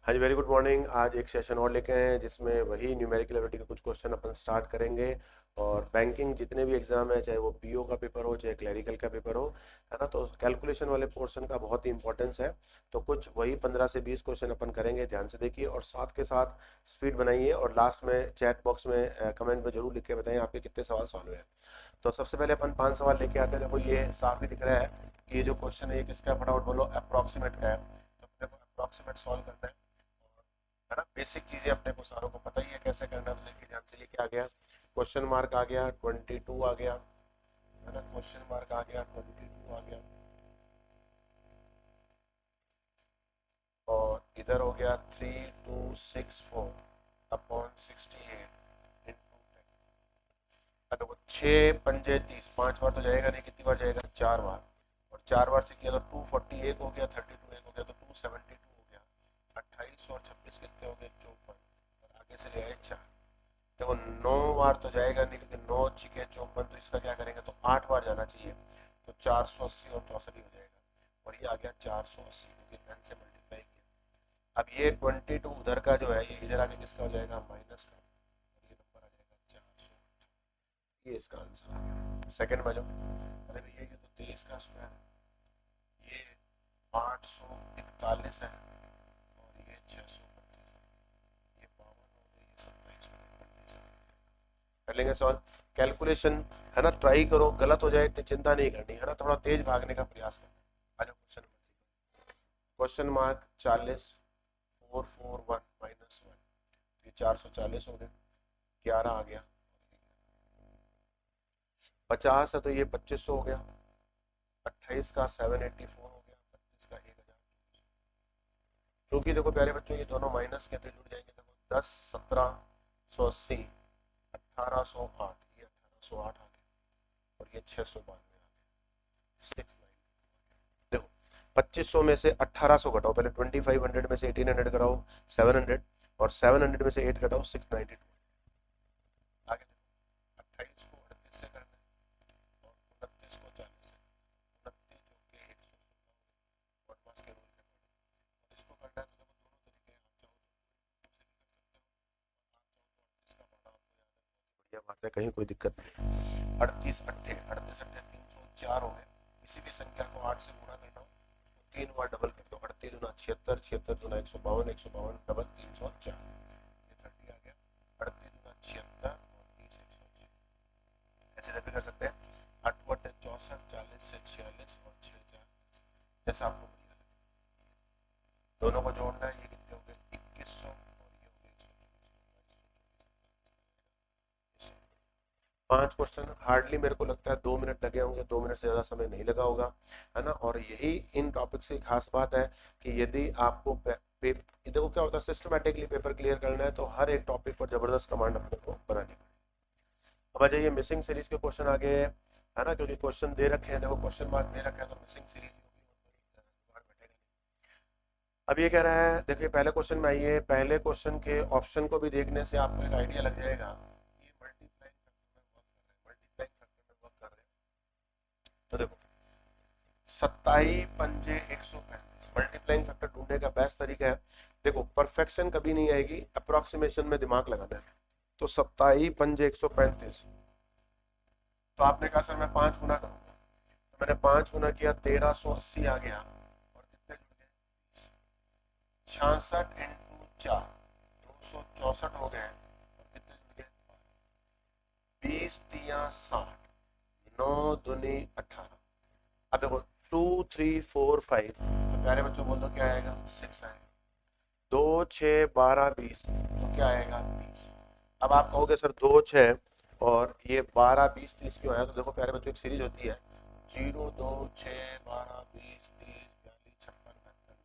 हाँ जी, very good morning. आज एक सेशन और लेके आए हैं जिसमें वही न्यूमेरिकल एबिलिटी के कुछ क्वेश्चन अपन स्टार्ट करेंगे। और बैंकिंग जितने भी एग्जाम है, चाहे वो पीओ का पेपर हो चाहे क्लरिकल का पेपर हो, है ना, तो कैलकुलेशन वाले पोर्शन का बहुत ही इंपॉर्टेंस है। तो कुछ वही 15 से 20 क्वेश्चन अपन करेंगे, ध्यान से देखिए और साथ के साथ स्पीड बनाइए। और लास्ट में चैट बॉक्स में कमेंट में जरूर लिख के बताएं आपके कितने सवाल सॉल्व हुए हैं। तो सबसे पहले अपन 5 सवाल लेके आते हैं। देखो ये साफ ही दिख रहा है कि ये जो क्वेश्चन है ये किसका है, फटाफट बोलो। अप्रोक्सीमेट का है, तो अपने को अप्रोक्सीमेट सॉल्व करना है ना। बेसिक चीजें अपने को सारों को पता ही है कैसे करना है। तो देखिए ध्यान से, लेके आ गया क्वेश्चन मार्क, आ गया 22 आ गया, है ना, क्वेश्चन मार्क आ गया 22 आ गया। और इधर हो गया 3264 अपॉन 68 इंटू 10। अब देखो 6 पंजे 30, 5 बार तो जाएगा नहीं, कितनी बार जाएगा, 4 बार। और 4 बार से किया तो 241 हो गया, 32 एक हो गया तो 272 हो गया। 28 और 26 कितने हो गए, 54। और आगे से ले आए 4। देखो 9 बार तो जाएगा नहीं, क्योंकि 9 6 54, तो इसका क्या करेंगे, तो 8 बार जाना चाहिए। तो 480 और 64 हो जाएगा। और ये आ गया 480, क्योंकि 10 से मल्टीप्लाई किया। अब ये 22 उधर का जो है, ये इधर आके किसका हो जाएगा, माइनस का। और ये नंबर आ जाएगा 400। ये इसका आंसर आ गया। सेकंड में जाओ। अरे भैया ये तो 23 का स्क्वायर है, ये 841 है, और ये 625 है, ये 52 हो गई, ये 27 हो गई, 27 कर लेंगे सॉल्व। कैलकुलेशन, है ना, ट्राई करो, गलत हो जाए तो चिंता नहीं करनी, है ना, थोड़ा तेज भागने का प्रयास करना। आ जाओ क्वेश्चन नंबर 3। क्वेश्चन मार्क 40 441 -1, ये 440 हो गए। 11 आ गया। 50 है तो ये 2500 हो गया। 28 का 784 हो गया। 32 का 1000। क्योंकि देखो प्यारे बच्चों, ये दोनों माइनस के थे, जुड़ जाएंगे। देखो 10 1780 1808, ये 1808 आ गया। और ये 692 आ गया, 690। देखो 2500 में से 1800 घटाओ, पहले 2500 में से 1800 घटाओ 700, और 700 में से 8 घटाओ 692। आगे देखो 28 को 38 से करना है, और 29 को 40 से। 29 जो कि 116 वन मास के रूल के अकॉर्डिंग। और इसको करना है तो देखो दोनों तरीके हैं, आप चाहो तो 2 से भी कर सकते हो, और आप चाहो तो 38 का पढ़ना आपको याद है, बहुत बढ़िया बात है, कहीं कोई दिक्कत नहीं। 38 अट्ठे 304 हो गए। किसी भी संख्या को 8 से गुणा करना हो, 3 बार डबल कर दो। 38 दूना 76, 76 दूना 152, 152 डबल 304, ये 30 आ गया। 38 दूना 76 और 30 106। ऐसे भी कर सकते हैं। 8 बटे 64, 40 से 46 और 6 4, जैसा आपको बढ़िया लगे। दोनों को जोड़ना है, ये कितने हो गए 2100, और ये हो गए 124, 5 क्वेश्चन। हार्डली मेरे को लगता है 2 मिनट लगे होंगे, 2 मिनट से ज्यादा समय नहीं लगा होगा, है ना। और यही इन टॉपिक से खास बात है कि यदि आपको देखो क्या होता है, सिस्टमेटिकली पेपर क्लियर करना है तो हर एक टॉपिक पर जबरदस्त कमांड अपने को बनानी पड़ेगी। अब आ जाइए मिसिंग सीरीज के क्वेश्चन आगे, है ना, क्योंकि क्वेश्चन दे रखे हैं, देखो क्वेश्चन मार्क दे रखे हैं, तो मिसिंग सीरीज बैठेगा। अब ये कह रहा है, देखिए पहले क्वेश्चन में आइए, पहले क्वेश्चन के ऑप्शन को भी देखने से आपको एक आइडिया लग जाएगा, ये मल्टीप्लाइंग फैक्टर में वर्क कर रहे हैं। तो देखो 27 पंजे 135, मल्टीप्लाइंग फैक्टर ढूंढने का बेस्ट तरीका है। देखो परफेक्शन कभी नहीं आएगी, अप्रोक्सीमेशन में दिमाग लगाना है। तो 27 पंजे 135, तो आपने कहा सर मैं 5 गुना करूंगा, तो मैंने 5 गुना किया, 1380 आ गया। और कितने जुड़ गए, 66 इंटू 4, 264 हो गए। और कितने जुड़ गए, 20 3 60, 9 दूनी 18। अब देखो 2 3 4 5, तो प्यारे बच्चों बोल दो क्या आएगा, 6 आएगा। 2 6 12 20, तो क्या आएगा, 30। अब आप कहोगे सर 2 6 और ये 12 20 30 क्यों आया, तो देखो प्यारे बच्चों एक सीरीज होती है, 0 2 6 12 20 30 42 56 72।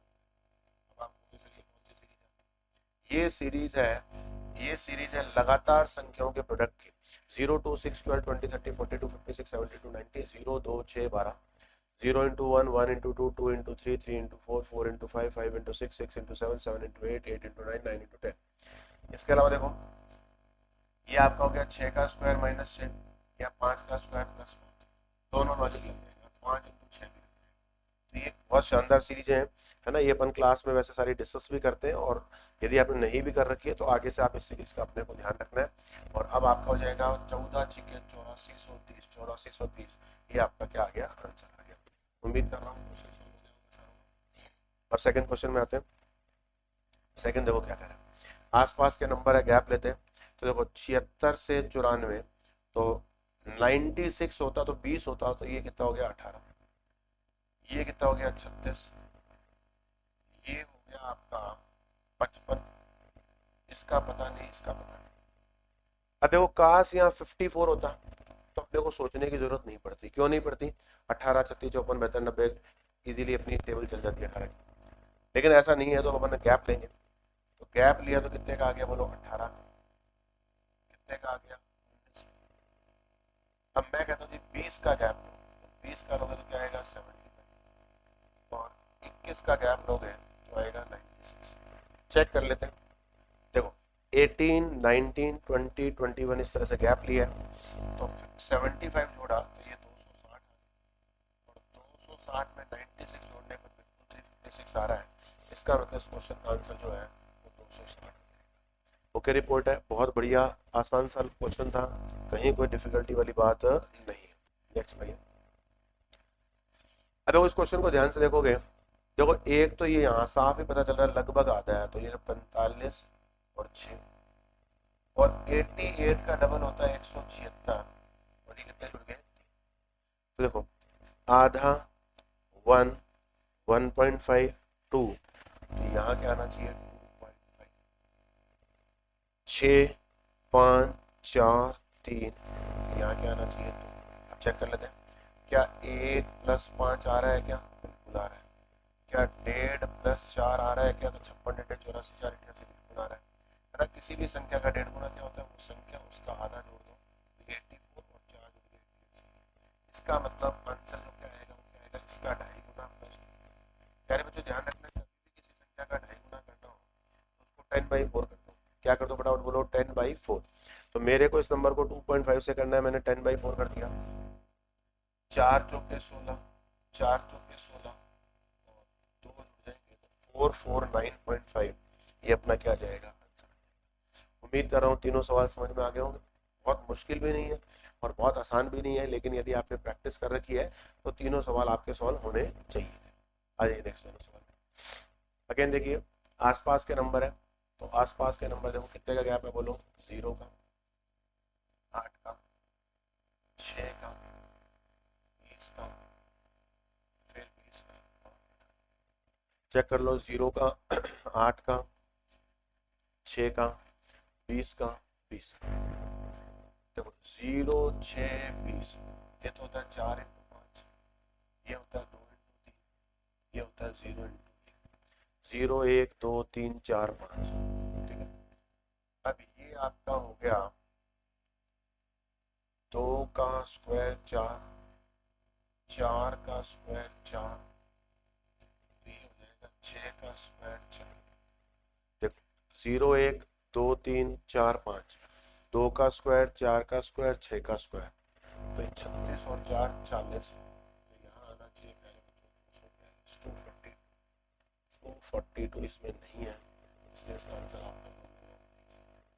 अब आप कहोगे सर ये कौन सी सीरीज है, ये सीरीज है लगातार संख्याओं के प्रोडक्ट की। 0 2 6 12 20 30 40 42 56 72 90, 0 2 6 12, 0 into 1 1 into 2 2 into 3 4 4 into 5 5 into 6 6 into 7 7 into 8 8 into 9 9 into 10। इसके अलावा देखो ये आपका हो गया 6 का स्क्वायर -6, या 5 का स्क्वायर +5। दोनों लॉजिक लग जाएगा, 5 into 6 भी लग जाएगा। तो ये बहुत शानदार सीरीज है ना। ये अपन क्लास में वैसे सारी डिस्कस भी करते हैं, और यदि आपने नहीं भी कर रखी है तो आगे से आप इस सीरीज का अपने को ध्यान रखना है। और अब आपका हो जाएगा 14 चिकन 8430, 8430, ये आपका क्या आ गया, आंसर आ गया। उम्मीद कर रहा हूँ क्वेश्चन सॉल्व हो गया होगा सारा। और सेकंड क्वेश्चन में आते हैं। सेकंड देखो क्या कह रहा है, आसपास के नंबर है, गैप लेते हैं। तो देखो 76 से 94, तो 96 होता तो 20 होता, तो ये कितना हो गया 18, ये कितना हो गया 36, ये हो गया आपका 55, इसका पता नहीं, इसका पता नहीं। अब देखो काश यहाँ 54 होता तो अपने को सोचने की जरूरत नहीं पड़ती। क्यों नहीं पड़ती? 18, 36, 54, 72, 90 इजीली अपनी टेबल चल जाती है 18 की। लेकिन ऐसा नहीं है, तो अपन गैप लेंगे। तो गैप लिया तो कितने का आ गया बोलो, 18 का। कितने का आ गया, 19। अब मैं कहता हूँ जी 20 का गैप लो, तो 20 का लोगे तो क्या आएगा 75, और 21 का गैप लोगे तो आएगा 96। चेक कर लेते हैं। देखो 18, 19, 20, 21 इस तरह से गैप लिया है, तो 75 जोड़ा तो ये 260 आ गया, और 260 में 96 जोड़ने पर बिल्कुल 356 आ रहा है। इसका मतलब इस क्वेश्चन का आंसर जो है वो 260। ओके, रिपोर्ट है, बहुत बढ़िया, आसान सा क्वेश्चन था, कहीं कोई डिफिकल्टी वाली बात नहीं है। नेक्स्ट भैया। अब देखो इस क्वेश्चन को ध्यान से देखोगे, देखो एक तो ये यहाँ साफ ही पता चल रहा है लगभग आता है, तो ये 45 और 6, और 88 का डबल होता है 176, और ये कितने जुड़ गए, तो देखो आधा, 1, 1.5, 2, तो यहाँ क्या आना चाहिए 2.5, 6, 5, 4, 3, यहाँ क्या आना चाहिए 2। अब चेक कर लेते हैं, क्या 1 + 5 आ रहा है, क्या बिल्कुल आ रहा है। क्या 1.5 + 4 आ रहा है, क्या, तो 56, 84, 4, 88 बिल्कुल आ रहा है ना। किसी भी संख्या का 1.5 गुना क्या होता है, वो संख्या उसका आधा जोड़ दो, तो 84, और 4 जोड़ के 88। इसका मतलब आंसर जो क्या आएगा वो क्या आएगा, इसका 2.5 गुना प्लस 2। प्यारे बच्चों ध्यान रखना, कभी भी किसी संख्या का 2.5 गुना करना हो तो उसको 10/4 कर दो। क्या कर दो फटाफट बोलो, 10/4। तो मेरे को इस नंबर को 2.5 से करना है, मैंने 10/4 कर दिया। 4 चौके 16, 4 चौके 16, और 2 जुड़ जाएंगे तो 449.5, ये अपना क्या जाएगा आंसर। उम्मीद कर रहा हूँ तीनों सवाल समझ में आ गए होंगे। बहुत मुश्किल भी नहीं है और बहुत आसान भी नहीं है, लेकिन यदि आपने प्रैक्टिस कर रखी है तो तीनों सवाल आपके सॉल्व होने चाहिए थे। आ जाइए नेक्स्ट वाला सवाल। अगेन देखिए, आसपास के नंबर है, तो आसपास के नंबर देखो कितने का गैप है बोलो, 0 का, 8 का, 6 का, 20 का, फिर 20 का। चेक कर लो, 0 का, 8 का, 6 का, 20 का, 20 का। देखो 0, 6, 20, ये तो होता है 4 × 5, ये होता है 2 × 3, ये होता है 0 × 1, 2, 3, 4, 5। ठीक है, अब ये आपका हो गया 2 का स्क्वायर 4, 4 का स्क्वायर 4, तो ये हो जाएगा 6 का स्क्वायर 4। देखो 0, 1, 2, 3, 4, 5, 2 का स्क्वायर, 4 का स्क्वायर, 6 का स्क्वायर, तो 36 और 4 40, तो यहाँ आना चाहिए पहले बच्चों 242, 242 इसमें नहीं है, इसलिए इसका आंसर आपका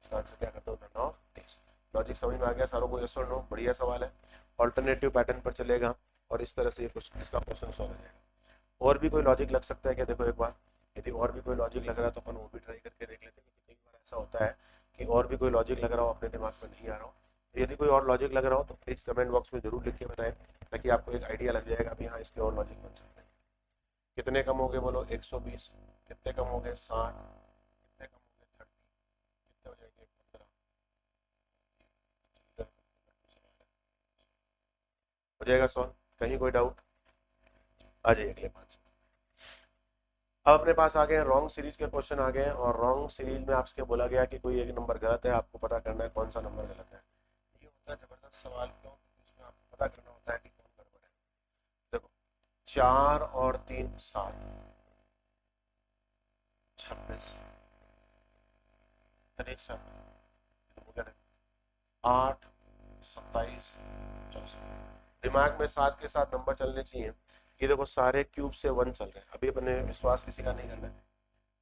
इसका आंसर क्या करते हो, 9 30। लॉजिक समझ में आ गया सारों को, यस और नो, बढ़िया सवाल है, ऑल्टरनेटिव पैटर्न पर चलेगा और इस तरह से ये क्वेश्चन, इसका क्वेश्चन सॉल्व हो जाएगा। और भी कोई लॉजिक लग सकता है क्या, देखो एक बार, यदि और भी कोई लॉजिक लग रहा है तो अपन वो भी ट्राई करके देख लेते हैं, क्योंकि कई बार ऐसा होता है कि और भी कोई लॉजिक लग रहा हो अपने दिमाग में नहीं आ रहा हो। यदि कोई और लॉजिक लग रहा हो तो प्लीज कमेंट बॉक्स में जरूर लिख के बताएं, ताकि आपको एक आइडिया लग जाएगा भी हाँ इसके और लॉजिक बन सकते हैं। कितने कम हो गए बोलो, 120, कितने कम हो गए 60, कितने कम हो गए 30, कितने हो जाएंगे 15, हो जाएगा सॉल्व। कहीं कोई डाउट? आ जाइए अगले 5। अब अपने पास आ गए रॉन्ग सीरीज के क्वेश्चन आ गए हैं, और रॉन्ग सीरीज में आपसे बोला गया कि कोई एक नंबर गलत है, आपको पता करना है कौन सा नंबर गलत है। ये होता है जबरदस्त सवाल, क्यों, क्योंकि इसमें आपको पता करना होता है कि कौन गड़बड़ है। देखो 4 और 3 7, 26, 63, 8, 27, 64। दिमाग में 7 के साथ नंबर चलने चाहिए, ये देखो सारे क्यूब से 1 चल रहे हैं, अभी अपने विश्वास किसी का नहीं करना है।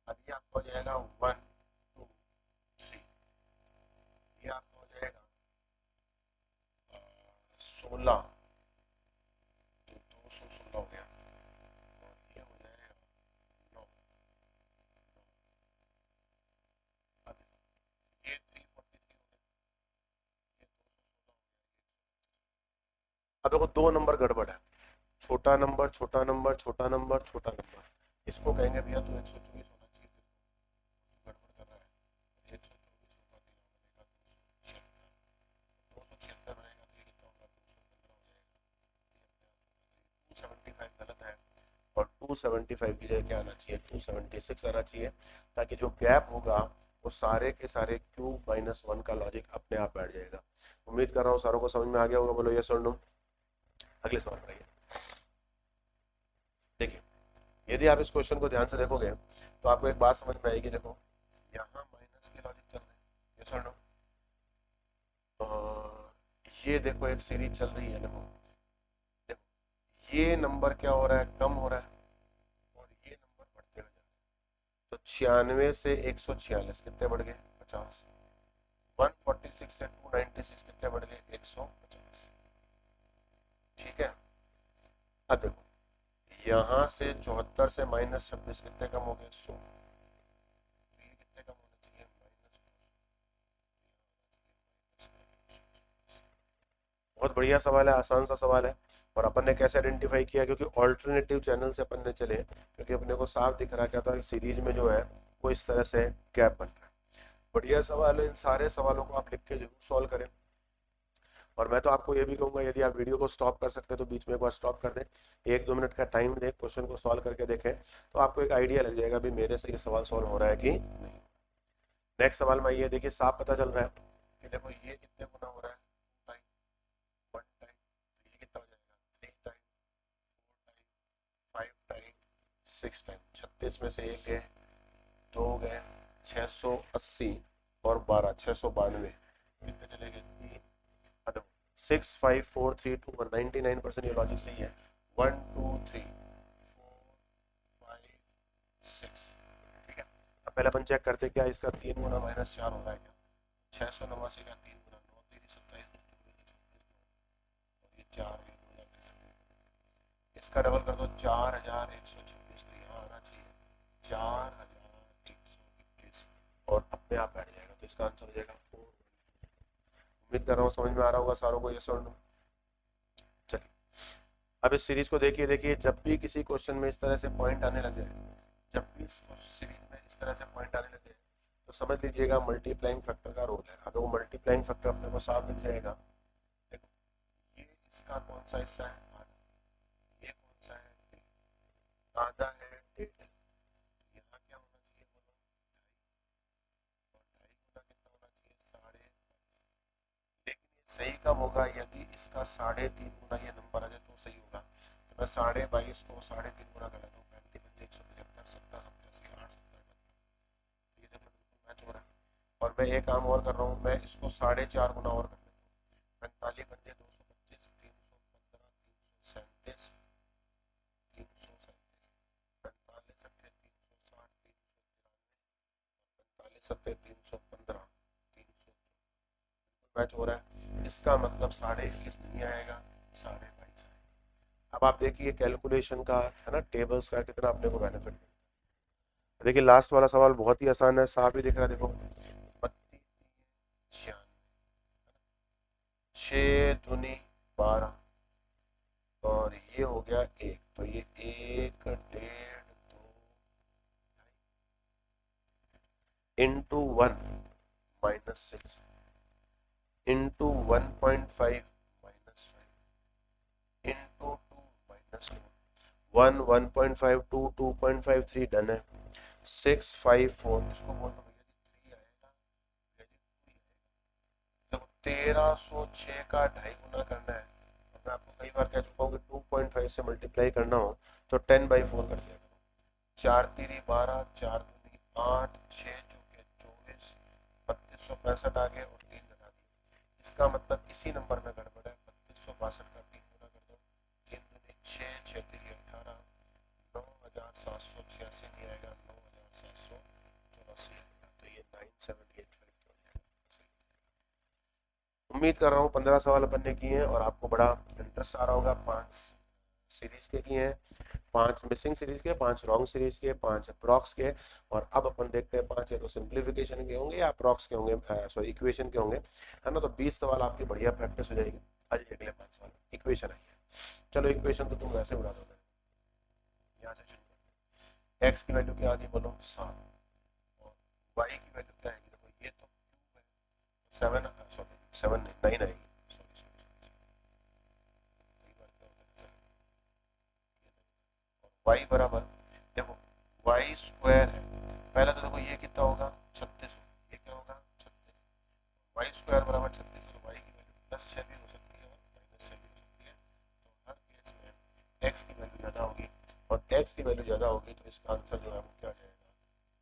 अभी आपको हो जाएगा 1 2 3, ये आपको हो जाएगा 16, तो 216 हो गया, और ये हो जाएगा 9, अब ये 343 हो गया, ये 216 हो गया। अब देखो दो नंबर गड़बड़ है, छोटा नंबर छोटा नंबर छोटा नंबर छोटा नंबर, इसको कहेंगे भैया तो 124 होना चाहिए, गड़बड़ कर रहा है। 124 होगा तो यहाँ बनेगा 276, 276 बनेगा तो ये कितना होगा 215 हो जाएगा, 275 गलत है, और 275 की जगह क्या आना चाहिए 276 आना चाहिए, ताकि जो गैप होगा वो सारे के सारे क्यूब माइनस 1 का लॉजिक अपने आप बैठ जाएगा। उम्मीद कर रहा हूँ सारों को समझ में आ गया होगा, बोलो यस और नो। अगले सवाल पर आइए। देखिए यदि आप इस क्वेश्चन को ध्यान से देखोगे तो आपको एक बात समझ में आएगी, देखो यहाँ माइनस के लॉजिक चल रहे हैं, यस और नो। ये देखो एक सीरीज चल रही है, देखो देखो ये नंबर क्या हो रहा है, कम हो रहा है, और ये नंबर बढ़ते हुए जा रहे हैं। तो 96 से 146 कितने बढ़ गए 50, 146 से 296 कितने बढ़ गए 150, ठीक है। अब देखो यहाँ से 74 से -26 कितने कम हो गए 100, ये कितने कम होने चाहिए -200। बहुत बढ़िया सवाल है, आसान सा सवाल है। और अपन ने कैसे आइडेंटिफाई किया, क्योंकि ऑल्टरनेटिव चैनल से अपन ने चले, क्योंकि अपने को साफ दिख रहा क्या था सीरीज में जो है वो इस तरह से गैप बन रहा है। बढ़िया सवाल है, इन सारे सवालों को आप लिख के जरूर सॉल्व करें। और मैं तो आपको ये भी कहूंगा, यदि आप वीडियो को स्टॉप कर सकते हैं तो बीच में एक बार स्टॉप कर दें, 1-2 मिनट का टाइम दें, क्वेश्चन को सॉल्व करके देखें, तो आपको एक आइडिया लग जाएगा भी मेरे से ये सवाल सॉल्व हो रहा है कि नहीं। नेक्स्ट सवाल में ये देखिए साफ पता चल रहा है कि देखो ये कितने गुना हो रहा है, 2 टाइम 1 टाइम, तो ये कितना हो जाएगा 3 टाइम 4 टाइम 5 टाइम 6 टाइम, 36 में से एक गए, दो गए, 680 और 12 692, कितने चले गए 3, 65432 99% ये लॉजिक सही है। 1 2 3 4 5 6, ठीक है। अब पहले अपन चेक करते क्या इसका 3 गुना -4 हो रहा है क्या, 689 का 3 गुना 9 3 27 और ये 4 है, इसका डबल कर दो 4126, तो यहाँ आना चाहिए 4121, और अपने आप बैठ जाएगा, तो इसका आंसर हो जाएगा 4। उम्मीद कर रहा हूँ समझ में आ रहा होगा सारों को, यस और नो। चलिए अब इस सीरीज को देखिए, देखिए जब भी किसी क्वेश्चन में इस तरह से पॉइंट आने लगे, जब भी इस सीरीज में इस तरह से पॉइंट आने लगे, तो समझ लीजिएगा मल्टीप्लाइंग फैक्टर का रोल है। अगर वो मल्टीप्लाइंग फैक्टर अपने को साफ दिख जाएगा, देखो ये इसका कौन सा हिस्सा है आधा, ये कौन सा है आधा है 1.5, यहाँ क्या होना चाहिए बोलो 2.5, और 2.5 गुना कितना होना चाहिए 22.5, लेकिन ये सही कब होगा, यदि इसका 3.5 गुना ये नंबर आ जाए तो सही होगा। तो मैं 22.5 को 3.5 गुना कर देता हूँ, 35 175 70 87 8 70 78, ये देखो बिल्कुल मैच हो रहा है। और मैं एक काम और कर रहा हूँ, मैं इसको 4.5 गुना और कर देता हूँ, 45 पंजे 225 315 337 337, 45 अट्ठे 360 393, 45 सत्ते 315 300, मैच हो रहा है। इसका मतलब 21.5 नहीं आएगा, 22.5 आएगा। अब आप देखिए कैलकुलेशन का है ना, टेबल्स का कितना अपने को बेनिफिट। देखिए लास्ट वाला सवाल बहुत ही आसान है, साफ ही दिख रहा है, देखो 32 6 दूनी 12, और ये हो गया 1, तो ये 1 1.5 2 इंटू 1 -6 इंटू 1.5 -5 इंटू 2 -4, 1 1.5 2 2.53 डन है। 654 इसको बोल दो भैया जी 3 आएगा, भैया जी 3 आएगा। देखो 1306 का 2.5 गुना करना है, और मैं आपको कई बार कह चुका हूँ कि 2.5 से मल्टीप्लाई करना हो तो 10/4 कर दिया करो। 4 तिरी 12 4 दूनी 8 6 चौके 24, 3265 आ गए और 3 लगा दिए। इसका मतलब इसी नंबर में गड़बड़ है, 3262 का 3 गुना कर दो, 3 दूनी 6 6 तिरी 9,786 नहीं आएगा, 9,784 आएगा, तो ये 9785 हो जाएगा। उम्मीद कर रहा हूँ 15 सवाल अपन ने किए हैं और आपको बड़ा इंटरेस्ट आ रहा होगा। 5 सीरीज के किए हैं, 5 मिसिंग सीरीज के, 5 रॉन्ग सीरीज के, 5 अप्रॉक्स के, और अब अपन देखते हैं 5 या तो सिंप्लीफिकेशन के होंगे या अप्रॉक्स के होंगे, सॉरी इक्वेशन के होंगे, है ना। तो 20 सवाल आपकी बढ़िया प्रैक्टिस हो जाएगी। आज अगले 5 सवाल इक्वेशन आई है। चलो इक्वेशन तो तुम वैसे उड़ा दोगे, यहाँ से शुरू करते हैं। एक्स की वैल्यू क्या आ गई बोलो 7, और वाई की वैल्यू क्या आएगी, देखो ये तो क्यूब है, 7, सॉरी 7 नहीं 9 आएगी, सॉरी सॉरी वाई बराबर, देखो वाई स्क्वायर है, पहले तो देखो ये कितना होगा 36, ये क्या होगा 36, वाई स्क्वायर बराबर 36, और वाई की वैल्यू +6 भी हो सकती है और -6 भी हो सकती है। तो हर केस में एक्स की वैल्यू ज़्यादा होगी, और एक्स की वैल्यू ज़्यादा होगी तो इसका आंसर जो है वो क्या आ जाएगा,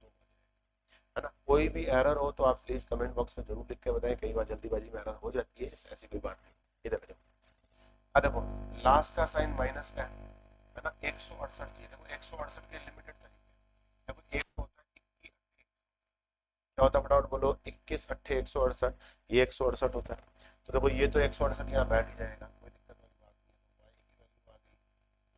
2 आ जाएगा, है ना। कोई भी एरर हो तो आप प्लीज़ कमेंट बॉक्स में जरूर लिख के बताएं, कई बार जल्दीबाजी में एरर हो जाती है, ऐसी कोई बात नहीं। इधर आ जाओ, देखो लास्ट का साइन माइनस का है ना, 168 चाहिए। देखो 168 के लिमिटेड तरीके, देखो एक होता है 21, क्या होता है फटाफट बोलो, 21 अट्ठे 168, ये 168 होता है। तो देखो ये तो 168 यहाँ बैठ ही जाएगा, कोई दिक्कत वाली बात नहीं है। तो वाई की वैल्यू आ गई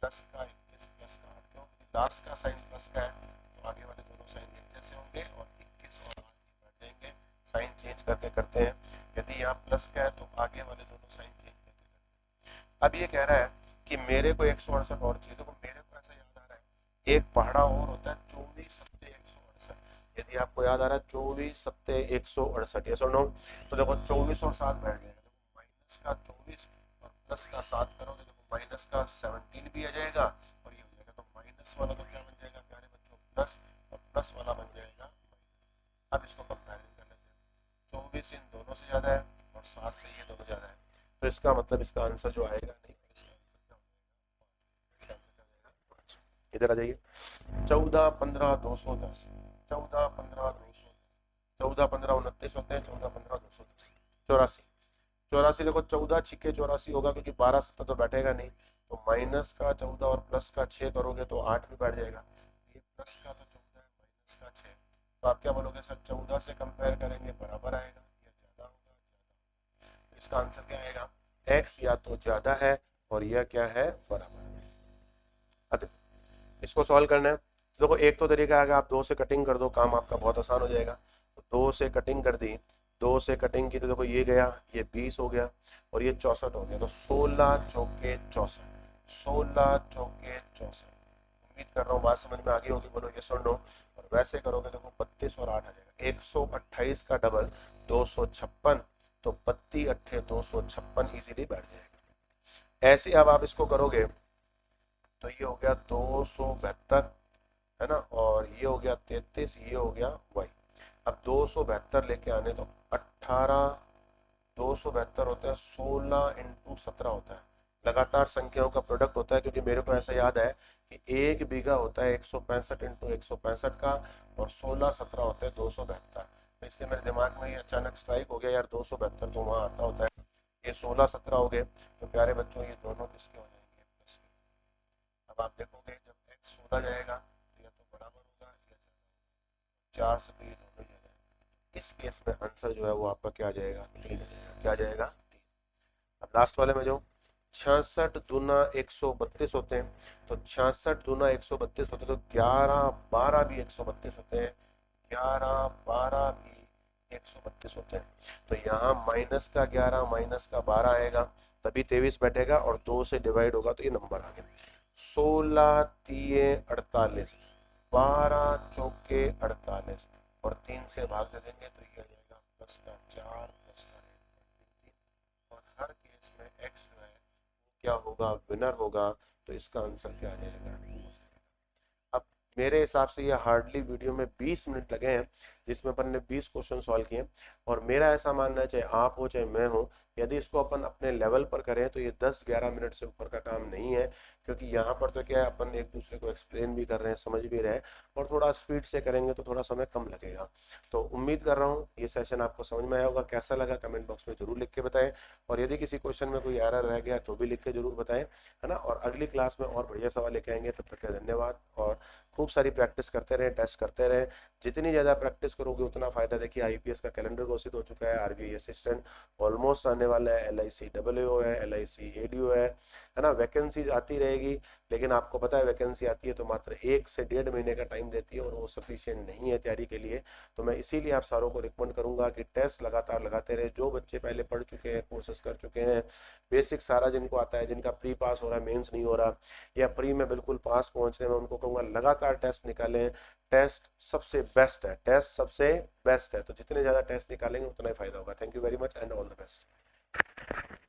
प्लस का 21 प्लस का 8, क्यों, लास्ट का साइन प्लस का है तो आगे वाले दोनों साइन एक जैसे होंगे, और 21 और 8 बैठ जाएंगे, साइन चेंज करते करते हैं। यदि यहाँ प्लस का है तो आगे वाले दोनों साइन चेंज करते करते। अब ये कह रहा है कि मेरे को 168 और चाहिए, तो मेरे को ऐसा याद आ रहा है एक पहाड़ा और होता है 24 सत्ते 168, यदि आपको याद आ रहा है 24 सत्ते 168, यस और नो। तो देखो 24 और 7 बैठ जाएगा, देखो माइनस का 24 और प्लस का 7 करोगे, देखो माइनस का 17 भी आ जाएगा और ये हो जाएगा, तो माइनस वाला तो क्या बन जाएगा प्यारे बच्चों प्लस, और प्लस वाला बन जाएगा माइनस। अब इसको कंपेरिजन कर लेते हैं, 24 इन दोनों से ज्यादा है और 7 से ये दोनों ज्यादा है, तो इसका मतलब इसका आंसर जो आएगा नहीं, इसका आंसर क्या हो जाएगा 5। इधर आ जाइए, 14 15 210, 14 15 210, 14 15 29 होते हैं, 14 15 210, 84, 84 देखो 14 छिके 84 होगा, क्योंकि 12 7 तो बैठेगा नहीं, तो माइनस का 14 और प्लस का 6 करोगे तो 8 भी बैठ जाएगा, ये प्लस का तो 14 है, माइनस का 6, तो आप क्या बोलोगे सर 14 से कंपेयर करेंगे बराबर आएगा या ज्यादा होगा, ज्यादा, तो इसका आंसर क्या आएगा, x या तो ज्यादा है और यह क्या है बराबर। अब इसको सॉल्व करना है, तो देखो एक तो तरीका है, आप 2 से कटिंग कर दो, काम आपका बहुत आसान हो जाएगा। तो 2 से कटिंग कर दी, 2 से कटिंग की तो देखो ये गया, ये 20 हो गया और ये 64 हो गया, तो 16 चौके 64, 16 चौके 64। उम्मीद कर रहा हूँ बात समझ में आ गई होगी, बोलो ये सुन लो। और वैसे करोगे देखो 32 और 8 आ जाएगा, 128 का डबल 256, तो 32 अट्ठे 256 इजीली बैठ जाएगा। ऐसे अब आप इसको करोगे तो ये हो गया 272, है ना, और ये हो गया 33, ये हो गया वाई। अब 272 लेके आने तो 18, 272 होता है 16 इंटू 17 होता है, लगातार संख्याओं का प्रोडक्ट होता है, क्योंकि मेरे को ऐसा याद है कि एक बीघा होता है 165 इंटू 165 का, और 16 17 होता है 272, तो इसलिए मेरे दिमाग में ये अचानक स्ट्राइक हो गया यार 272 तो वहाँ आता होता है, ये 16 17 हो गए, तो प्यारे बच्चों ये दोनों किसके हो जाएंगे प्लस के। अब आप देखोगे जब x 16 जाएगा तो या तो बराबर होगा या ज्यादा होगा, 4 से तो ये दोनों ही आ जाएगा, इस केस में आंसर जो है वो आपका क्या आ जाएगा 3 आ जाएगा, क्या आ जाएगा 3। अब लास्ट वाले में जो 66 दूना 132 होते हैं, तो 66 दूना 132 होते हैं, तो 11 12 भी 132 होते हैं, 11 12 भी 132 होते हैं, तो यहाँ माइनस का 11 माइनस का 12 आएगा, तभी 23 बैठेगा और 2 से डिवाइड होगा तो ये नंबर आ गया, 16 तिये 48, 12 चौके 48, और 3 से भाग दे देंगे तो ये आ जाएगा प्लस का 4 प्लस का 1, और हर केस में x जो है वो क्या होगा विनर होगा, तो इसका आंसर क्या आ जाएगा। अब मेरे हिसाब से ये हार्डली वीडियो में 20 मिनट लगे हैं, जिसमें अपन ने 20 क्वेश्चन सॉल्व किए, और मेरा ऐसा मानना है चाहे आप हो चाहे मैं हो, यदि इसको अपन अपने लेवल पर करें तो ये 10-11 मिनट से ऊपर का काम नहीं है, क्योंकि यहाँ पर तो क्या है, अपन एक दूसरे को एक्सप्लेन भी कर रहे हैं, समझ भी रहे हैं, और थोड़ा स्पीड से करेंगे तो थोड़ा समय कम लगेगा। तो उम्मीद कर रहा हूँ ये सेशन आपको समझ में आया होगा। कैसा लगा कमेंट बॉक्स में जरूर लिख के बताएं, और यदि किसी क्वेश्चन में कोई एरर रह गया तो भी लिख के जरूर बताएं, है ना। और अगली क्लास में और बढ़िया सवाल लेके आएंगे, तब तक के लिए धन्यवाद। और खूब सारी प्रैक्टिस करते रहे, टेस्ट करते रहे, जितनी ज़्यादा प्रैक्टिस करोगे उतना फायदा। देखिए आईपीएस का कैलेंडर घोषित हो चुका है, आरबीआई असिस्टेंट ऑलमोस्ट आने वाला है, एलआईसी डब्ल्यू है, एलआईसी एडीओ है ना। वैकेंसीज आती रहेगी, लेकिन आपको पता है वैकेंसी आती है तो मात्र 1 से 1.5 महीने का टाइम देती है, और वो सफिशिएंट नहीं है तैयारी के लिए। तो मैं इसीलिए आप सारों को रिकमेंड करूंगा कि टेस्ट लगातार लगाते रहे। जो बच्चे पहले पढ़ चुके हैं, कोर्सेज कर चुके हैं, बेसिक सारा जिनको आता है, जिनका प्री पास हो रहा है, मेंस नहीं हो रहा, या प्री में बिल्कुल पास पहुंचने में, उनको कहूंगा लगातार टेस्ट निकालें। टेस्ट सबसे बेस्ट है, टेस्ट सबसे बेस्ट है, तो जितने ज्यादा टेस्ट निकालेंगे उतना ही फायदा होगा। Thank you very much and all the best.